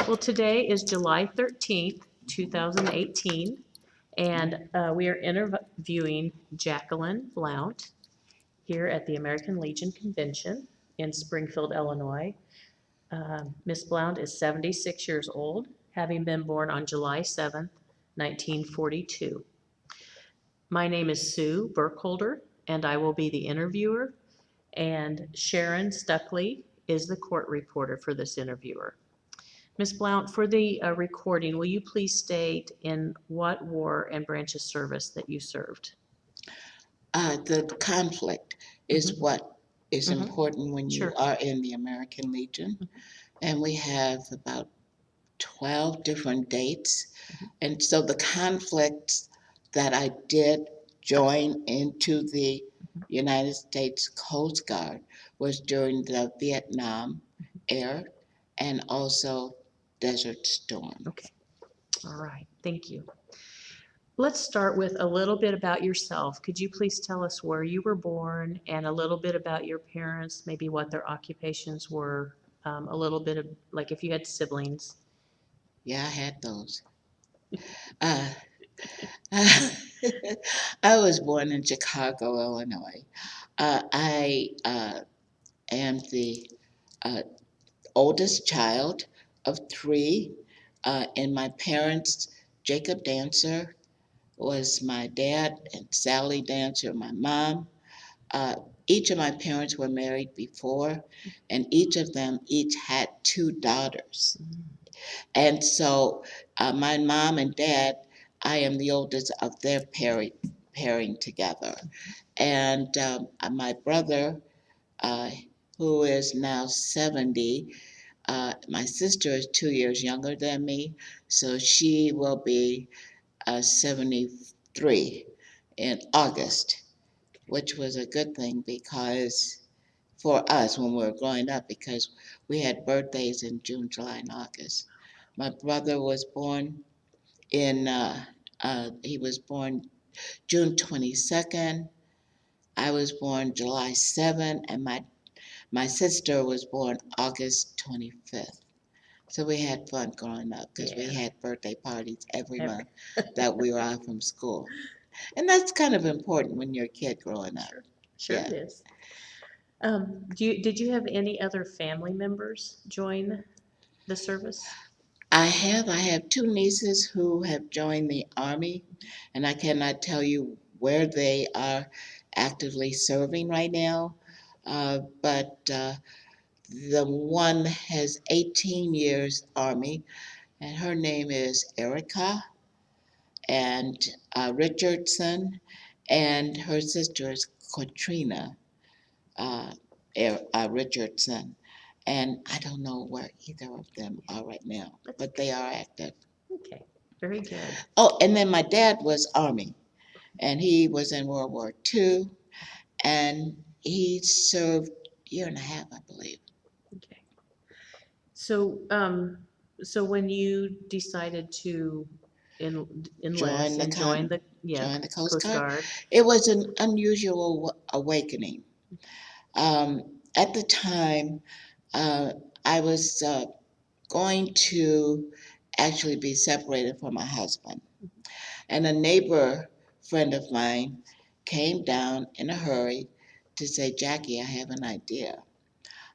Well, today is July 13th, 2018, and we are interviewing Jacqueline Blount here at the American Legion Convention in Springfield, Illinois. Miss Blount is 76 years old, having been born on July 7th, 1942. My name is Sue Burkholder, and I will be the interviewer, and Sharon Stuckley is the court reporter for this interviewer. Ms. Blount, for the recording, will you please state in what war and branch of service that you served? The conflict is what is Mhm. important when you Sure. are in the American Legion. And we have about 12 different dates. And so the conflicts that I did join into the United States Coast Guard was during the Vietnam Air and also Desert Storm. Okay. All right. Thank you. Let's start with a little bit about yourself. Could you please tell us where you were born and a little bit about your parents, maybe what their occupations were, a little bit of, like if you had siblings? Yeah, I had those. Uh, I was born in Chicago, Illinois. I am the uh, oldest child of three, and my parents, Jacob Dancer was my dad, and Sally Dancer, my mom. Uh, each of my parents were married before, and each of them each had two daughters. And so my mom and dad, I am the oldest of their pairing together. And my brother, uh, who is now 70, my sister is 2 years younger than me, so she will be 73 in August, which was a good thing because for us when we were growing up, because we had birthdays in June, July, and August. My brother was born he was born June 22nd. I was born July 7th, and my sister was born August 25th. So we had fun growing up because we had birthday parties every month that we were out from school. And that's kind of important when you're a kid growing up. Sure Yeah. it is. Did you have any other family members join the service? I have two nieces who have joined the Army, and I cannot tell you where they are actively serving right now. But the one has 18 years Army, and her name is Erica and Richardson, and her sister is Katrina uh, Richardson. And I don't know where either of them are right now, but they are active. Okay, very good. Oh, and then my dad was Army, and he was in World War II, and he served a year and a half, I believe. Okay. So, so when you decided to enlist and join the, Join the Coast Coast Guard. Guard, It was an unusual awakening. At the time, uh, I was going to actually be separated from my husband. And a neighbor friend of mine came down in a hurry to say, Jackie, I have an idea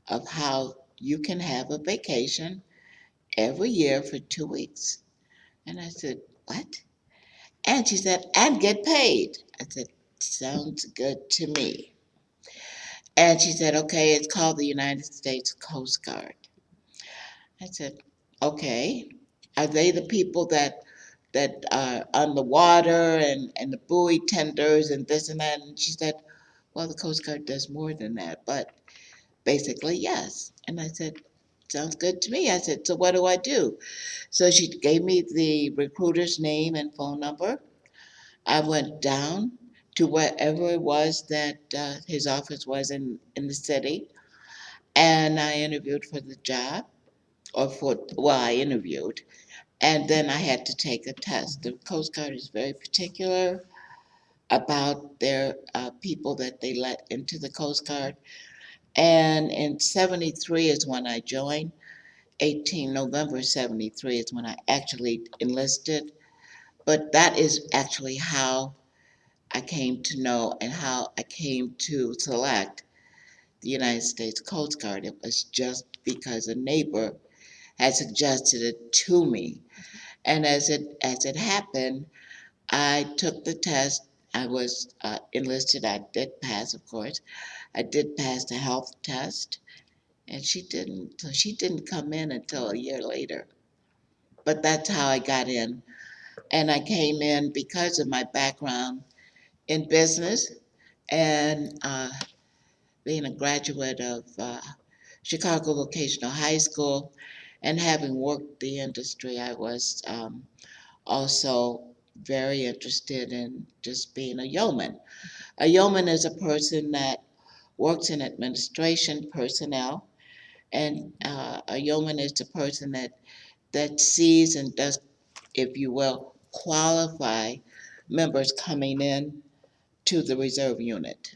of how you can have a vacation every year for 2 weeks. And I said, what? And she said, and get paid. I said, sounds good to me. And she said, okay, it's called the United States Coast Guard. I said, okay. Are they the people that are on the water and the buoy tenders and this and that? And she said, well, the Coast Guard does more than that, but basically, yes. And I said, sounds good to me. I said, so what do I do? So she gave me the recruiter's name and phone number. I went down to wherever it was that his office was in the city, and I interviewed for the job, I interviewed, and then I had to take a test. The Coast Guard is very particular about their people that they let into the Coast Guard. And in 73 is when I joined. November 73 is when I actually enlisted. But that is actually how I came to know and how I came to select the United States Coast Guard. It was just because a neighbor had suggested it to me. And as it happened, I took the test. I was enlisted. I did pass, of course. I did pass the health test, and she didn't. So she didn't come in until a year later. But that's how I got in, and I came in because of my background in business and being a graduate of Chicago Vocational High School, and having worked the industry, I was also very interested in just being a yeoman. A yeoman is a person that works in administration, personnel, and a yeoman is a person that sees and does, if you will, qualify members coming in to the reserve unit.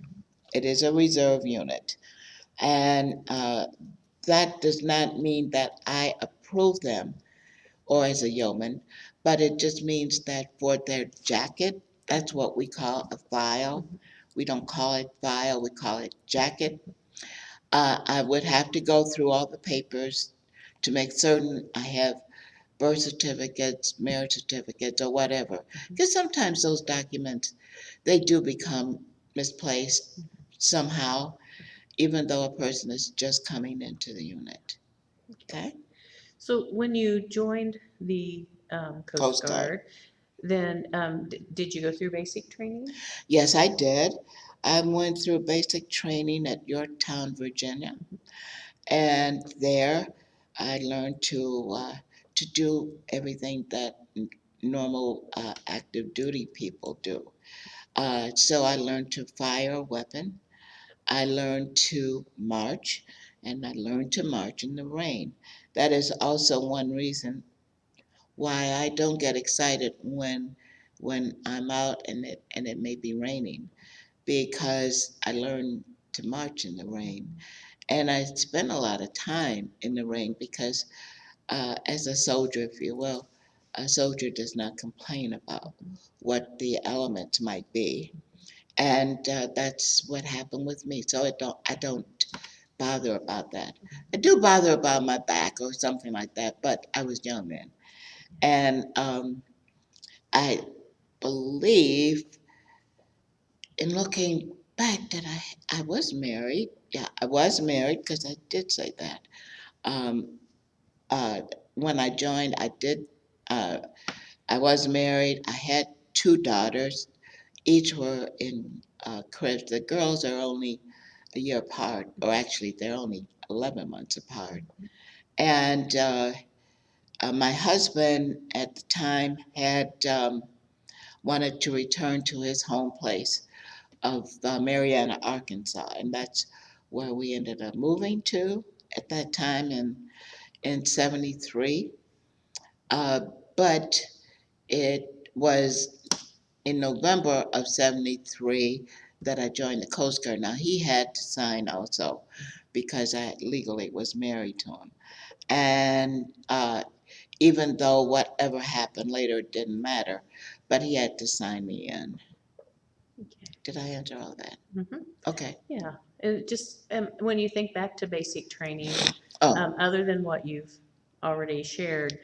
It is a reserve unit, and that does not mean that I approve them or as a yeoman, but it just means that for their jacket, that's what we call a file. We don't call it file, we call it jacket. I would have to go through all the papers to make certain I have birth certificates, marriage certificates, or whatever. Because sometimes those documents, they do become misplaced somehow, even though a person is just coming into the unit. Okay? So when you joined the Coast Coast Guard. Guard, then did you go through basic training? Yes, I did. I went through basic training at Yorktown, Virginia, and there I learned to do everything that normal active duty people do. So I learned to fire a weapon. I learned to march, and I learned to march in the rain. That is also one reason why I don't get excited when I'm out and it may be raining, because I learned to march in the rain. And I spent a lot of time in the rain because, as a soldier, if you will, a soldier does not complain about what the elements might be. And that's what happened with me. So I don't bother about that. I do bother about my back or something like that, but I was young then. And I believe in looking back that I was married. Yeah, I was married because I did say that. Um, uh, when I joined, uh, I was married. I had two daughters. Each were in cribs. The girls are only a year apart, or actually, they're only 11 months apart. And my husband at the time had wanted to return to his home place of Marianna, Arkansas, and that's where we ended up moving to at that time in '73. Uh, but it was in November of '73 that I joined the Coast Guard. Now he had to sign also because I legally was married to him, and even though whatever happened later it didn't matter, but he had to sign me in. Okay. Did I answer all that? Mhm. Okay. Yeah, and just when you think back to basic training, Oh, other than what you've already shared,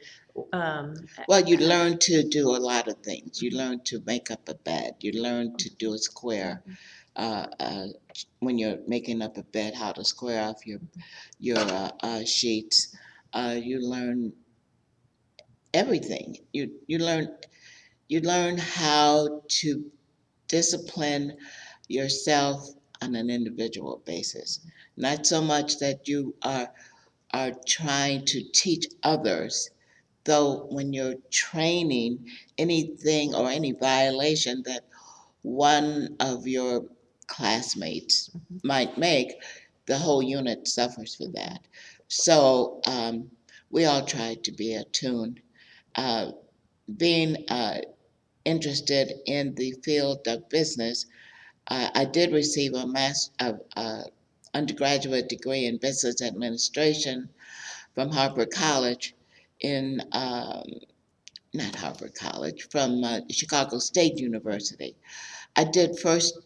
um, well, you learn to do a lot of things. You learn to make up a bed. You learn to do a square. Uh, uh, when you're making up a bed, how to square off your sheets. You learn everything. You learn how to discipline yourself on an individual basis. Not so much that you are trying to teach others, though when you're training, anything or any violation that one of your classmates might make, the whole unit suffers for that. So we all try to be attuned. Uh, being interested in the field of business, I did receive a undergraduate degree in business administration from Harvard College in, not Harvard College, from Chicago State University. I did first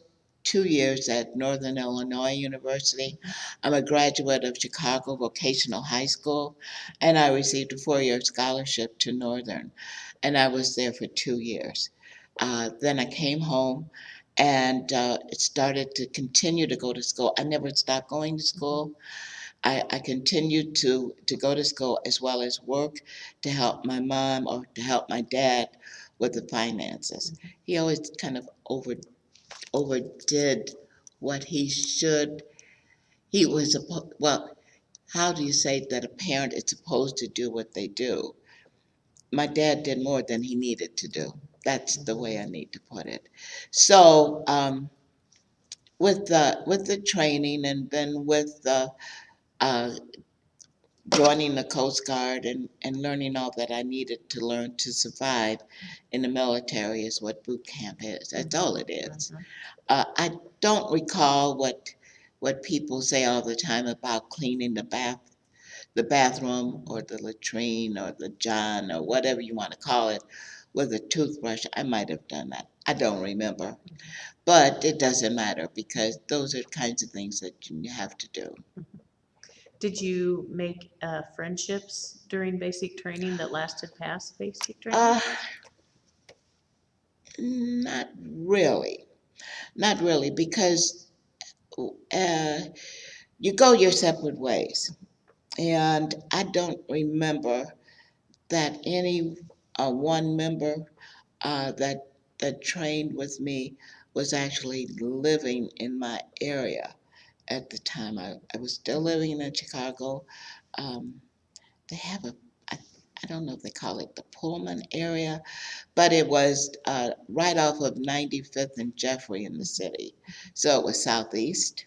2 years at Northern Illinois University. I'm a graduate of Chicago Vocational High School, and I received a 4-year scholarship to Northern, and I was there for 2 years. Then I came home and started to continue to go to school. I never stopped going to school. I continued to go to school as well as work to help my mom or to help my dad with the finances. He always kind of overdid what he should. He was well. How do you say that a parent is supposed to do what they do? My dad did more than he needed to do. That's the way I need to put it. So with the training and then with the uh, joining the Coast Guard and learning all that I needed to learn to survive in the military is what boot camp is. That's all it is. I don't recall what people say all the time about cleaning the bathroom or the latrine or the john or whatever you want to call it with a toothbrush. I might have done that. I don't remember, but it doesn't matter because those are kinds of things that you have to do. Did you make friendships during basic training that lasted past basic training? Uh, Not really, not really, because uh, you go your separate ways, and I don't remember that any one member that trained with me was actually living in my area at the time. I was still living in Chicago. Um, they have I, I don't know if they call it the Pullman area, but it was right off of 95th and Jeffrey in the city. So it was southeast.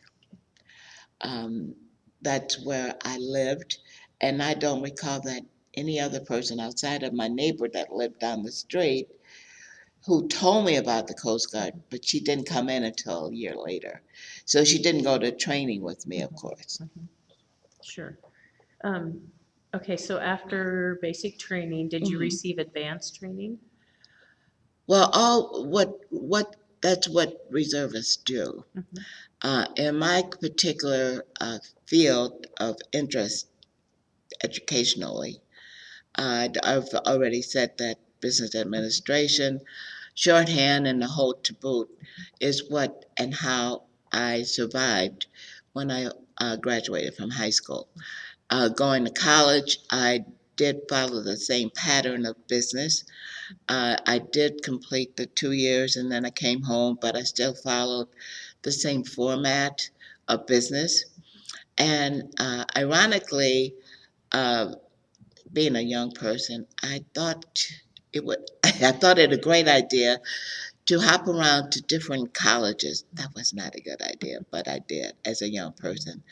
Um, that's where I lived, and I don't recall that any other person outside of my neighbor that lived down the street who told me about the Coast Guard, but she didn't come in until a year later. So she didn't go to training with me, of course. Sure. Um, okay, so after basic training, did you Mhm. receive advanced training? Well, all what that's what reservists do. Mhm. In my particular field of interest educationally, I've already said that business administration, shorthand, and the whole to boot is what and how I survived when I graduated from high school. Going to college, I did follow the same pattern of business. I did complete the 2 years and then I came home, but I still followed the same format of business. And ironically, uh, being a young person, I thought it would. I thought it a great idea to hop around to different colleges. That was not a good idea, but I did as a young person.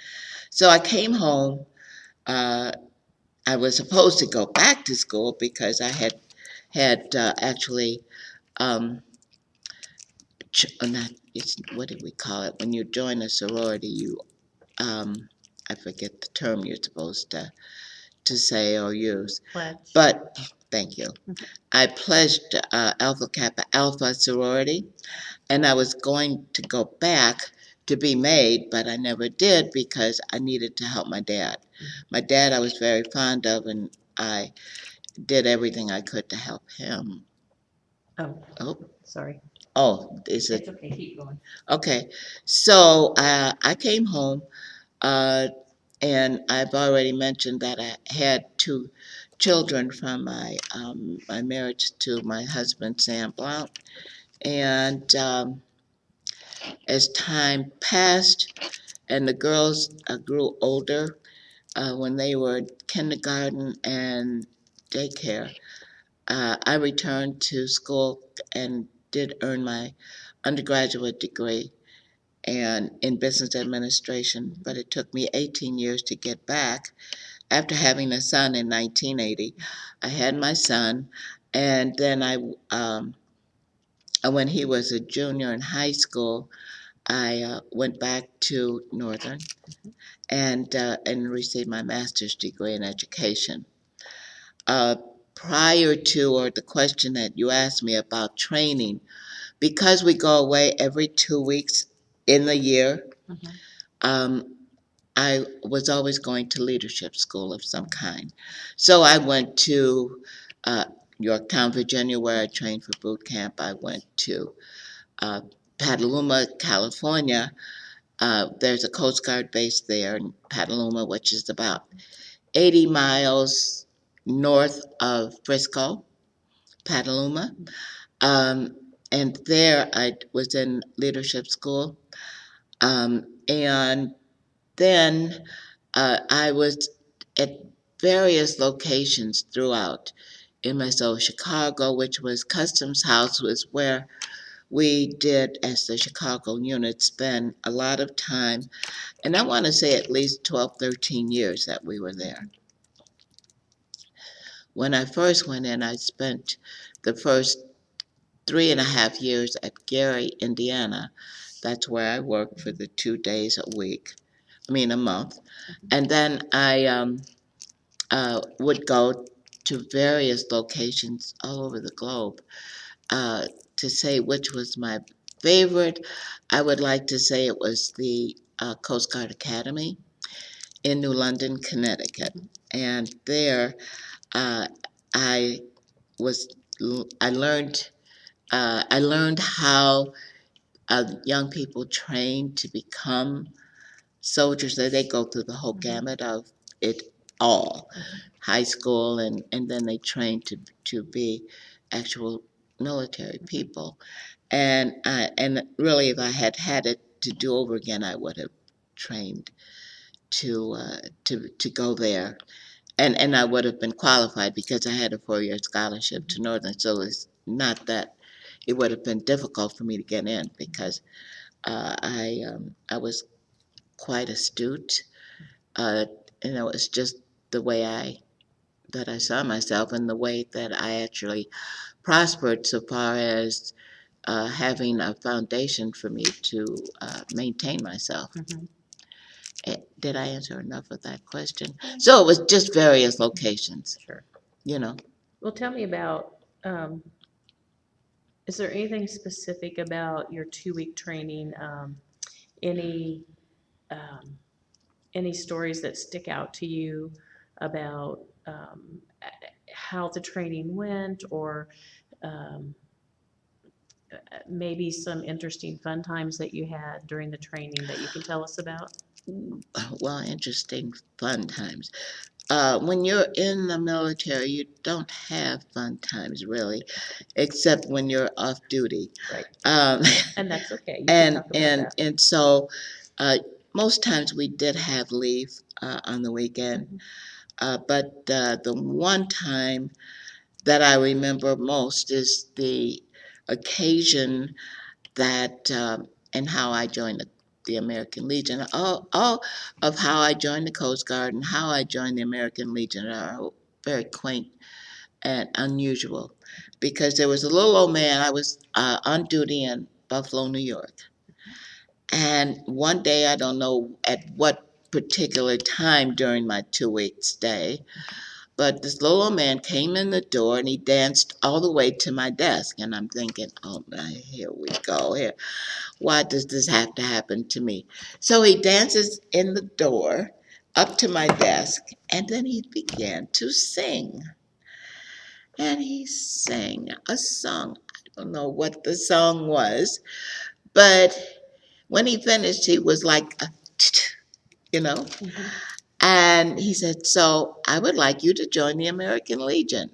So I came home. Uh, I was supposed to go back to school because I had actually not it's what did we call it when you join a sorority you I forget the term you're supposed to say or use, Pledge. but thank you. I pledged Alpha Kappa Alpha sorority, and I was going to go back to be made, but I never did because I needed to help my dad. My dad I was very fond of, and I did everything I could to help him. Oh, Oh, sorry. is it It's okay, keep going. okay? So I came home, uh, and I've already mentioned that I had two children from my marriage to my husband Sam Blount, and as time passed and the girls grew older, when they were in kindergarten and daycare, I returned to school and did earn my undergraduate degree and in business administration, but it took me 18 years to get back. After having a son in 1980, I had my son, and then when he was a junior in high school, I went back to Northern and received my master's degree in education. Uh, Prior to, or the question that you asked me about training, because we go away every 2 weeks in the year, Mhm. um, I was always going to leadership school of some kind. So I went to uh, Yorktown, Virginia, where I trained for boot camp. I went to uh, Petaluma, California. There's a Coast Guard base there in Petaluma, which is about 80 miles north of Frisco, Petaluma. Um, and there I was in leadership school. And then I was at various locations throughout MSO Chicago, which was Customs House, was where we did, as the Chicago unit, spend a lot of time. And I want to say at least 12, 13 years that we were there. When I first went in, I spent the first 3.5 years at Gary, Indiana. That's where I worked for the 2 days a month. And then I would go to various locations all over the globe. To say which was my favorite, I would like to say it was the Coast Guard Academy in New London, Connecticut. And there, uh, I was I learned how young people train to become soldiers. That they go through the whole gamut of it all, high school, and then they train to be actual military people. And really, if I had had it to do over again, I would have trained to go there, and I would have been qualified because I had a 4-year scholarship to Northern. So it's not that it would have been difficult for me to get in because I was quite astute. Uh, and it was just the way I saw myself and the way that I actually prospered so far as having a foundation for me to maintain myself. Mhm. Did I answer enough of that question? So it was just various locations, Sure. you know. Well, tell me about, is there anything specific about your 2-week training? Any, um, any stories that stick out to you about how the training went, or um, maybe some interesting fun times that you had during the training that you can tell us about? Well, interesting, fun times. When you're in the military, you don't have fun times really, except when you're off duty. Right. Um, And that's okay. You can and talk about and that. and so most times we did have leave on the weekend. Mhm. But the one time that I remember most is the occasion that and how I joined the American Legion. All of how I joined the Coast Guard and how I joined the American Legion are very quaint and unusual because there was a little old man. I was on duty in Buffalo, New York. And one day, I don't know at what particular time during my 2 week stay, but this little old man came in the door and he danced all the way to my desk. And I'm thinking, oh my, here we go. Here, why does this have to happen to me? So he dances in the door up to my desk and then he began to sing. And he sang a song. I don't know what the song was, but when he finished, he was like, you know. Mhm. And he said, so I would like you to join the American Legion.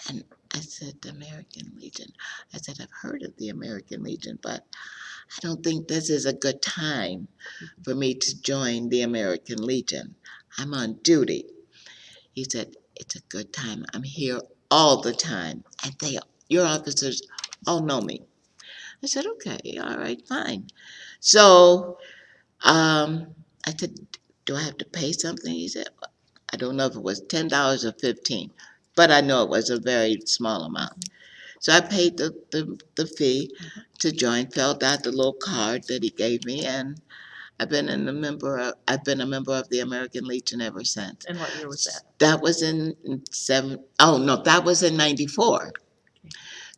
And I said, the American Legion. I said, I've heard of the American Legion, but I don't think this is a good time for me to join the American Legion. I'm on duty. He said, it's a good time. I'm here all the time. And your officers all know me. I said, okay, all right, fine. So I said, do I have to pay something? He said, I don't know if it was $10 or 15, but I know it was a very small amount. So I paid the fee to join, filled out the little card that he gave me, and I've been a member of the American Legion ever since. And what year was that? That was that was in 94.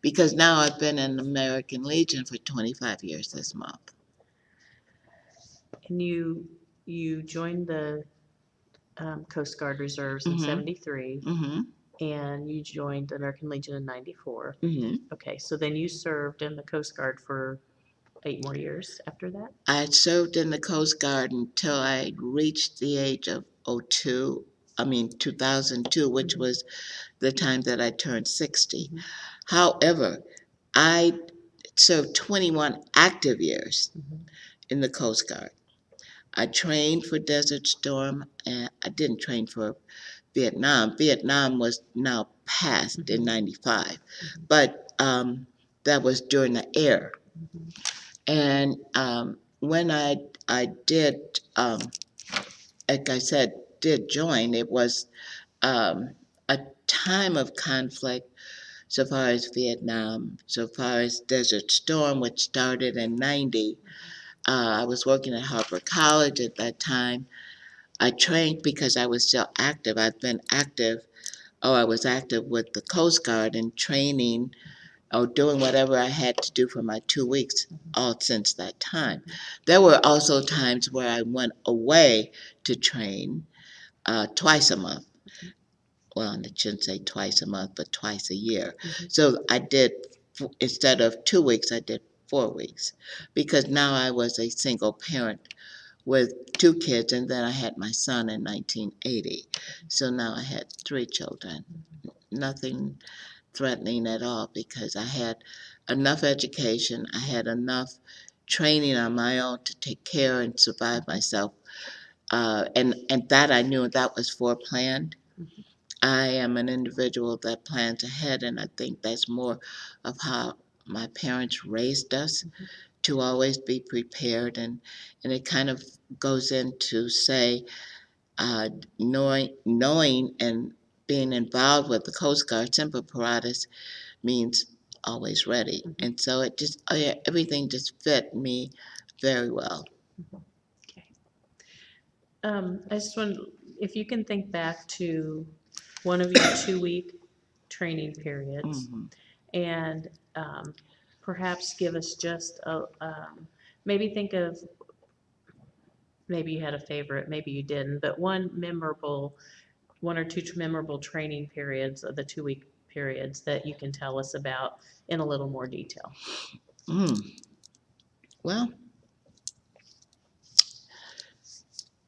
Because now I've been in the American Legion for 25 years this month. And you joined the Coast Guard Reserves in Mhm. 73, Mm-hmm. and you joined the American Legion in 94. Mm-hmm. Okay, so then you served in the Coast Guard for 8 more years after that? I served in the Coast Guard until I reached the age of 2002, which Mhm. was the time that I turned 60. Mhm. However, I served 21 active years Mhm. in the Coast Guard. I trained for Desert Storm, and I didn't train for Vietnam. Vietnam was now past in Mhm. 95, Mhm. but that was during the air. Mhm. And when I did, like I said, did join, it was a time of conflict so far as Vietnam, so far as Desert Storm, which started in 90. I was working at Harper College at that time. I trained because I was still active. I've been active. Oh, I was active with the Coast Guard and training or doing whatever I had to do for my 2 weeks all since that time. There were also times where I went away to train twice a month. Well, I shouldn't say twice a month, but twice a year. Mhm. So I did, instead of 2 weeks, I did 4 weeks because now I was a single parent with 2 kids, and then I had my son in 1980. So now I had 3 children. Nothing threatening at all because I had enough education, I had enough training on my own to take care and survive myself. And that I knew that was foreplanned. I am an individual that plans ahead, and I think that's more of how my parents raised us to always be prepared. And it kind of goes into say, uh, knowing and being involved with the Coast Guard Semper Paratus means always ready. Mhm. And so it just, oh yeah, everything just fit me very well. Okay. I just want, if you can think back to one of your 2-week training periods Hmm. and perhaps give us just maybe think of, maybe you had a favorite, maybe you didn't, but one or two memorable training periods of the 2-week periods that you can tell us about in a little more detail. Mm. Well,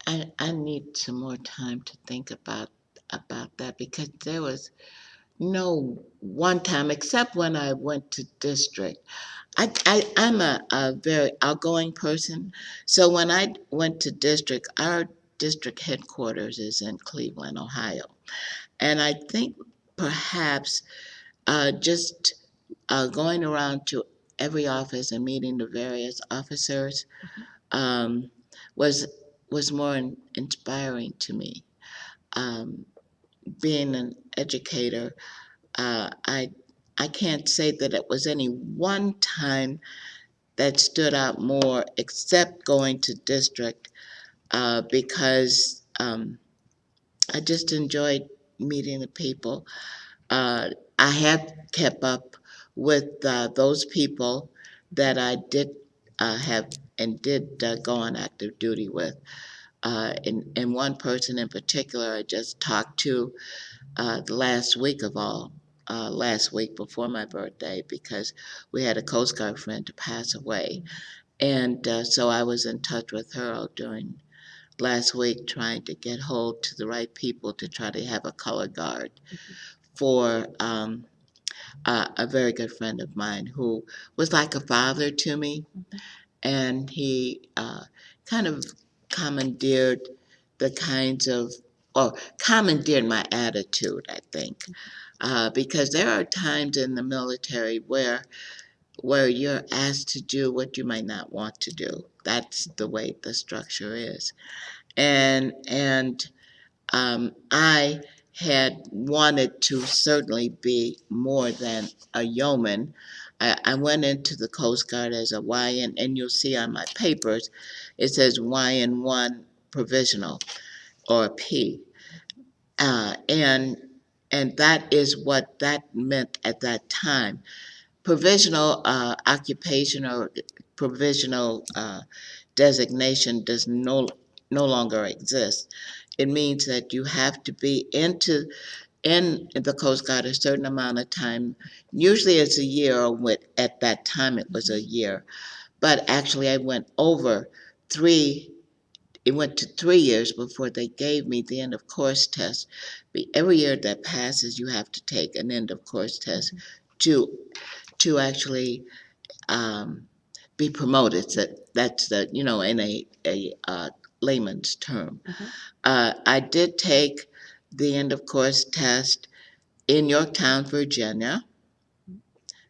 I need some more time to think about that because there was no one time except when I went to district. I'm a very outgoing person. So when I went to district, our district headquarters is in Cleveland, Ohio. And I think perhaps just going around to every office and meeting the various officers um, was more inspiring to me. Um, Being an educator, I can't say that it was any one time that stood out more, except going to district, because I just enjoyed meeting the people. Uh, I have kept up with those people that I did have and did go on active duty with. And one person in particular I just talked to the last week before my birthday, because we had a Coast Guard friend to pass away. And so I was in touch with her during last week trying to get hold to the right people to try to have a color guard for a very good friend of mine who was like a father to me, and he kind of commandeered the kinds of, or commandeered my attitude, I think, because there are times in the military where you're asked to do what you might not want to do. That's the way the structure is, and I had wanted to certainly be more than a yeoman. I went into the Coast Guard as a YN, and you'll see on my papers, it says YN1 provisional or P. And that is what that meant at that time. Provisional occupation or provisional designation does no longer exist. It means that you have to be in the Coast Guard a certain amount of time. Usually it's a year, or at that time it was a year. But actually I went over three, it went to 3 years before they gave me the end of course test. Every year that passes, you have to take an end of course test to actually be promoted. So that's the, in a layman's term. I did take the end of course test in Yorktown, Virginia,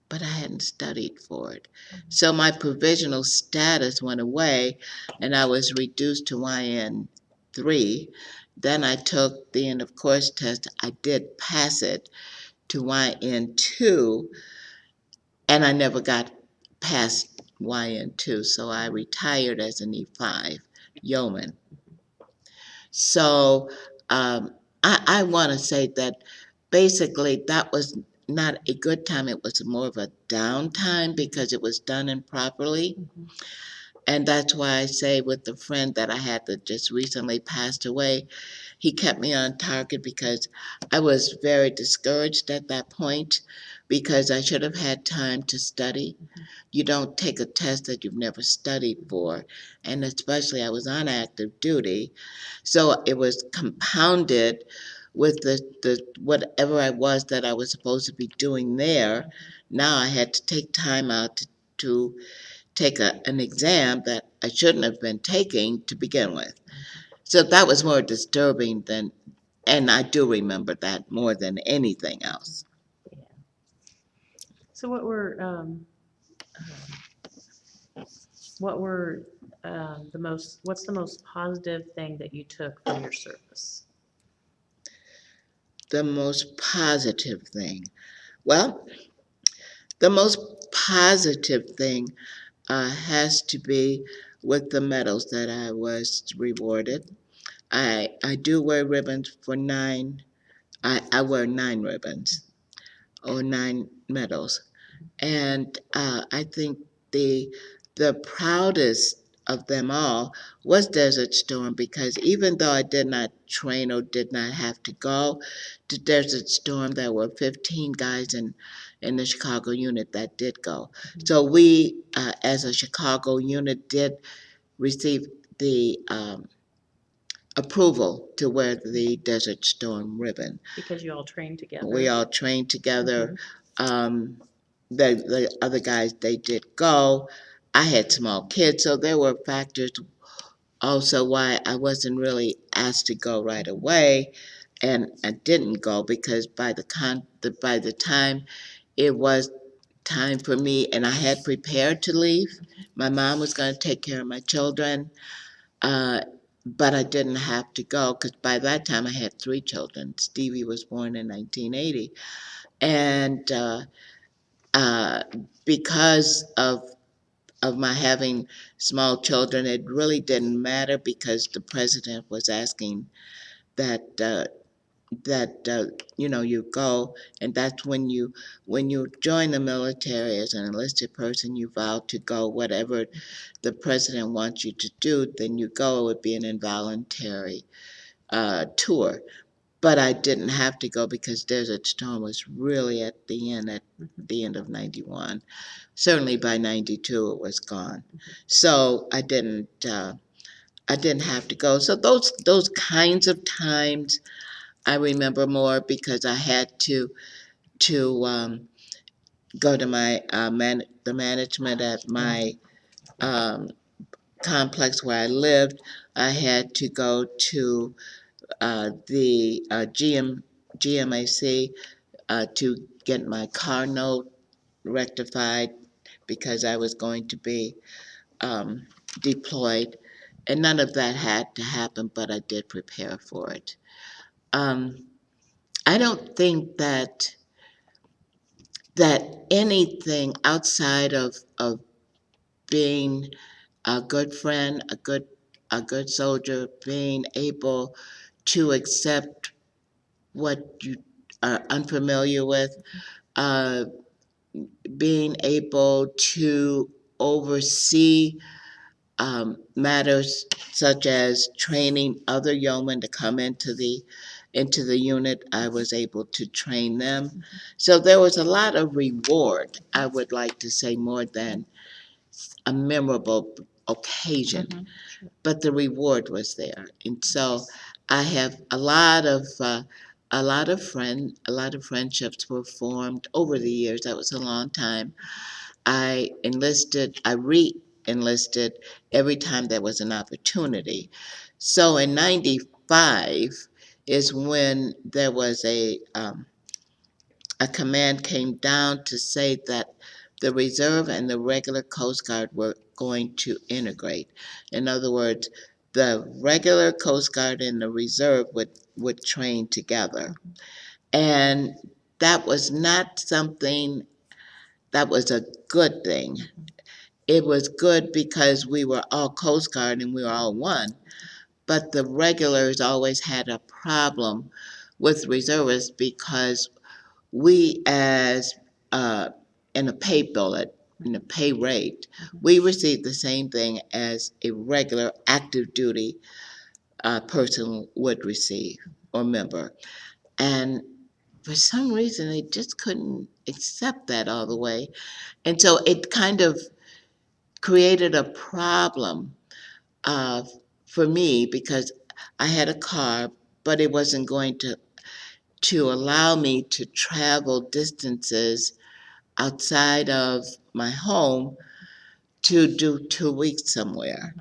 but I hadn't studied for it. So my provisional status went away and I was reduced to YN3. Then I took the end of course test. I did pass it to YN2, and I never got past YN2, so I retired as an E5 yeoman. So I want to say that basically that was not a good time. It was more of a downtime because it was done improperly. And that's why I say with the friend that I had that just recently passed away, he kept me on target because I was very discouraged at that point because I should have had time to study. You don't take a test that you've never studied for, and especially I was on active duty, so it was compounded with the whatever I was that I was supposed to be doing there. Now I had to take time out to take an exam that I shouldn't have been taking to begin with. So that was more disturbing than, and I do remember that more than anything else. Yeah. So what were what's the most positive thing that you took from your service? The most positive thing. Well, the most positive thing has to be with the medals that I was rewarded. I do wear ribbons for nine. I wear 9 ribbons or 9 medals, and I think the the proudest of them all was Desert Storm because even though I did not train or did not have to go to Desert Storm, there were 15 guys in the Chicago unit that did go. So we, as a Chicago unit, did receive the approval to wear the Desert Storm ribbon. Because you all trained together. We all trained together. The other guys, they did go. I had small kids, so there were factors also why I wasn't really asked to go right away, and I didn't go because by the time it was time for me, and I had prepared to leave. My mom was going to take care of my children, uh, but I didn't have to go because by that time I had 3 children. Stevie was born in 1980, and uh, because of my having small children, it really didn't matter because the president was asking that you go, and that's when you join the military as an enlisted person, you vow to go whatever the president wants you to do. Then you go. It would be an involuntary tour. But I didn't have to go because Desert Storm was really at the end of 91. Certainly by 92 it was gone. So I didn't have to go. So those kinds of times I remember more because I had to go to my the management at my um, complex where I lived. I had to go to the GMAC to get my car note rectified because I was going to be um, deployed, and none of that had to happen, but I did prepare for it. Um, I don't think that that anything outside of being a good friend, a good soldier, being able to accept what you are unfamiliar with, uh, being able to oversee matters such as training other yeomen to come into the unit. I was able to train them. So there was a lot of reward, I would like to say, more than a memorable occasion, Sure. but the reward was there. And so I have a lot of friendships were formed over the years. That was a long time. I re-enlisted every time there was an opportunity. So in '95 is when there was a command came down to say that the reserve and the regular Coast Guard were going to integrate. In other words, the regular Coast Guard and the reserve would train together. And that was not something that was a good thing. It was good because we were all Coast Guard and we were all one, but the regulars always had a problem with reservists because we as in a pay bullet, in a pay rate, we received the same thing as a regular active duty person would receive or member. And for some reason, they just couldn't accept that all the way. And so it kind of created a problem uh, for me because I had a car, but it wasn't going to allow me to travel distances outside of my home to do 2 weeks somewhere.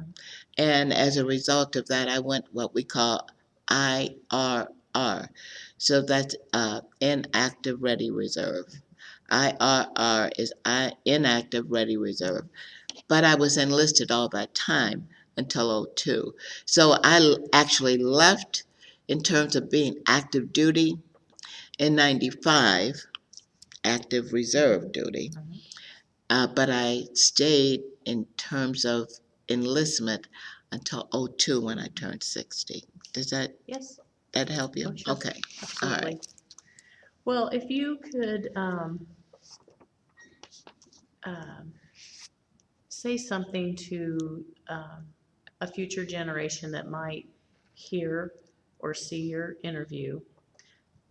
And as a result of that, I went what we call IRR. So that's inactive ready reserve. IRR is inactive ready reserve. But I was enlisted all that time until '02. So I actually left in terms of being active duty in '95, active reserve duty. But I stayed in terms of enlistment until '02 when I turned 60. Does Yes, that help you? oh, sure. Okay, all Absolutely. right. Well, if you could um, say something to a future generation that might hear or see your interview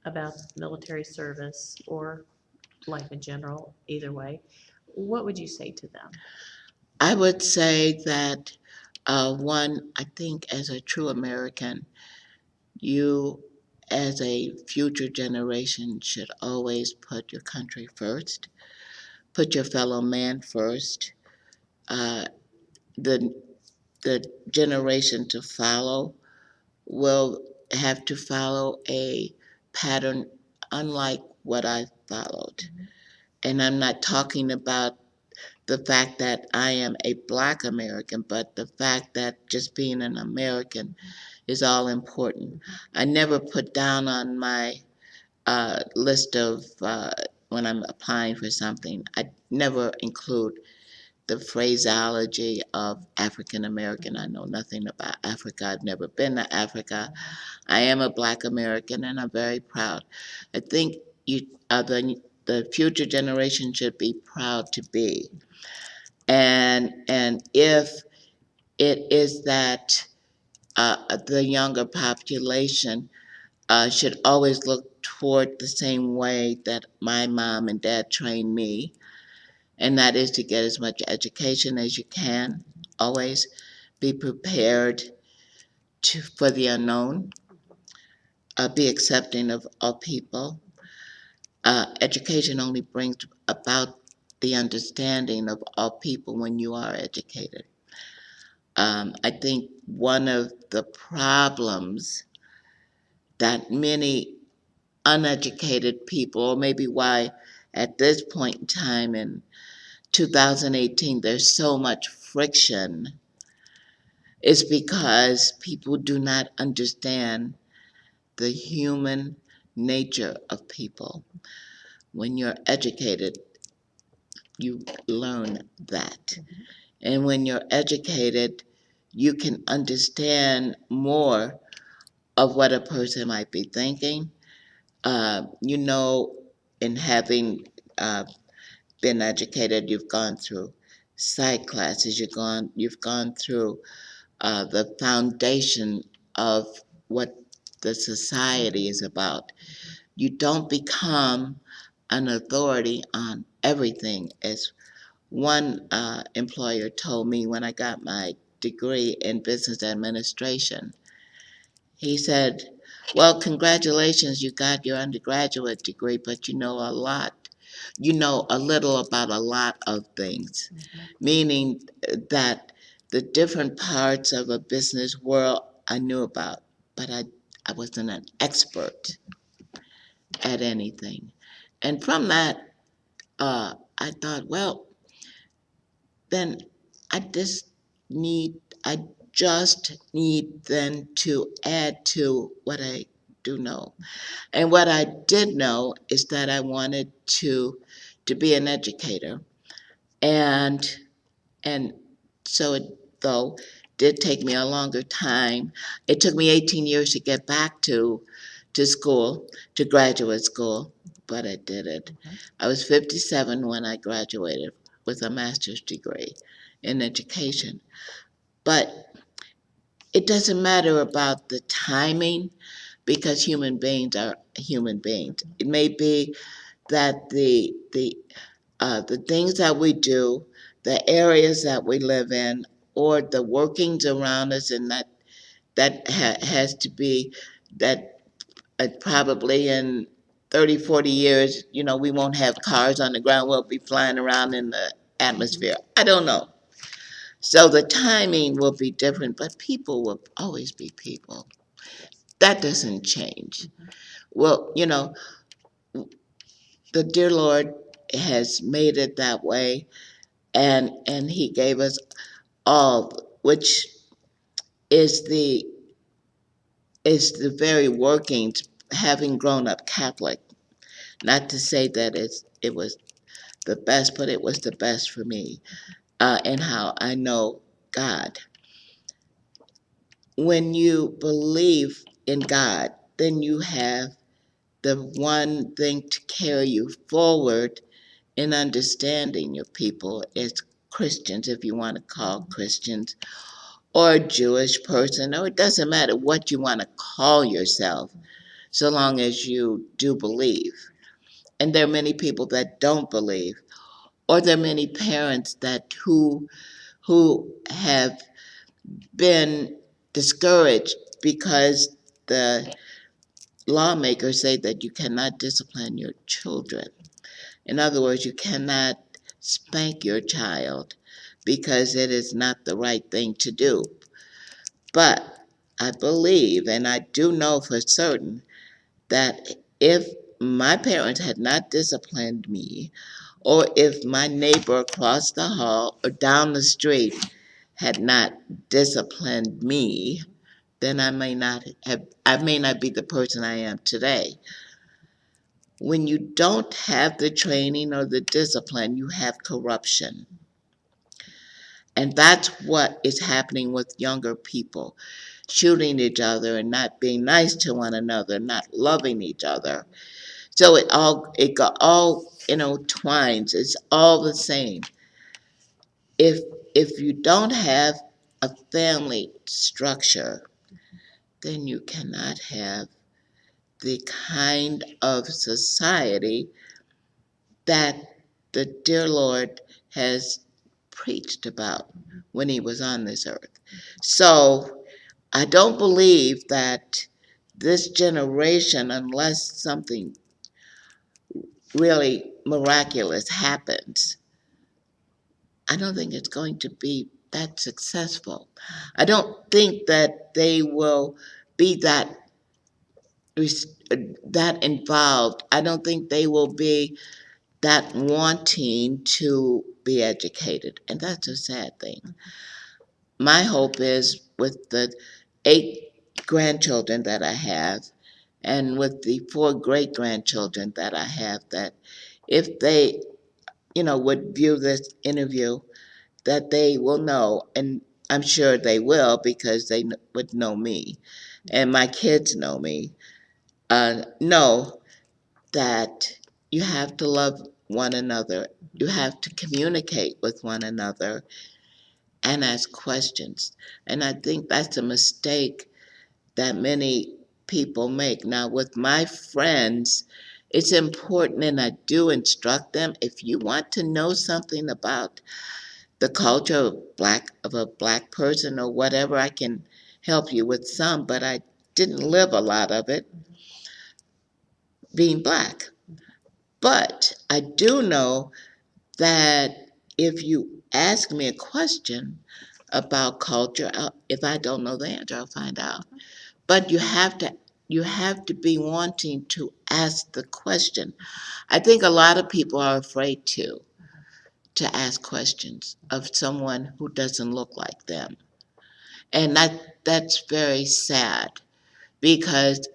about military service or life in general, either way, what would you say to them? I would say that one, I think as a true American, you as a future generation should always put your country first, put your fellow man first. Uh, the the generation to follow will have to follow a pattern unlike what I followed. And I'm not talking about the fact that I am a black American, but the fact that just being an American is all important. I never put down on my list of when I'm applying for something, I never include the phraseology of African American. I know nothing about Africa. I've never been to Africa. I am a black American and I'm very proud. I think you, the future generation should be proud to be. And if it is that the younger population should always look toward the same way that my mom and dad trained me, and that is to get as much education as you can. Always be prepared for the unknown. Be accepting of all people. Education only brings about the understanding of all people when you are educated. I think one of the problems that many uneducated people, or maybe why at this point in time in 2018 there's so much friction, is because people do not understand the human nature of people. When you're educated, you learn that. And when you're educated, you can understand more of what a person might be thinking. You know, in having been educated, you've gone through psych classes, you've gone through the foundation of what the society is about. You don't become an authority on everything, as one employer told me when I got my degree in business administration. He said, "Well, congratulations, you got your undergraduate degree, but you know a lot. You know a little about a lot of things," meaning that the different parts of a business world I knew about, but I wasn't an expert at anything. And from that, I thought, well, then I just need I just need then to add to what I do know. And what I did know is that I wanted to be an educator. And and so it though did take me a longer time. It took me 18 years to get back to school, to graduate school, but I did it. I was 57 when I graduated with a master's degree in education. But it doesn't matter about the timing because human beings are human beings. It may be that the things that we do, the areas that we live in, or the workings around us, and has to be that probably in 30, 40 years, we won't have cars on the ground. We'll be flying around in the atmosphere. I don't know. So the timing will be different, but people will always be people. That doesn't change. Well, the dear Lord has made it that way, and He gave us all, which is the very workings. Having grown up Catholic, not to say that it was the best, but it was the best for me, and how I know God. When you believe in God, then you have the one thing to carry you forward in understanding your people as Christians, if you want to call Christians, or a Jewish person, or it doesn't matter what you want to call yourself, so long as you do believe. And there are many people that don't believe, or there are many parents that who have been discouraged because the lawmakers say that you cannot discipline your children. In other words, you cannot spank your child because it is not the right thing to do. But I believe, and I do know for certain, that if my parents had not disciplined me, or if my neighbor across the hall or down the street had not disciplined me, then I may not be the person I am today. When you don't have the training or the discipline, you have corruption. And that's what is happening with younger people, shooting each other and not being nice to one another, not loving each other. So it all twines. It's all the same. If you don't have a family structure, then you cannot have the kind of society that the dear Lord has preached about when He was on this earth. So I don't believe that this generation, unless something really miraculous happens, I don't think it's going to be that successful. I don't think that they will be that involved. I don't think they will be that wanting to be educated, and that's a sad thing. My hope is with the 8 grandchildren that I have, and with the 4 great-grandchildren that I have, that if they, would view this interview, that they will know, and I'm sure they will because they would know me, and my kids know me, know that you have to love one another, you have to communicate with one another, and ask questions. And I think that's a mistake that many people make. Now, with my friends, it's important, and I do instruct them, if you want to know something about the culture of a black person or whatever, I can help you with some, but I didn't live a lot of it being black. But I do know that if you ask me a question about culture, if I don't know the answer, I'll find out. But you have to be wanting to ask the question. I think a lot of people are afraid to ask questions of someone who doesn't look like them. And that's very sad because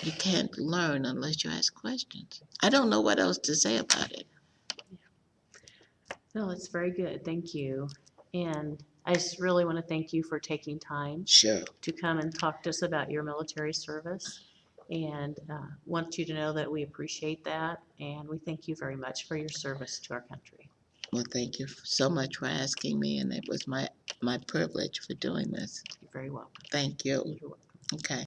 you can't learn unless you ask questions. I don't know what else to say about it. No, it's very good. Thank you. And I just really want to thank you for taking time Sure. to come and talk to us about your military service. And want you to know that we appreciate that. And we thank you very much for your service to our country. Well, thank you so much for asking me, and it was my privilege for doing this. You're very welcome. Thank you. You're welcome. Okay.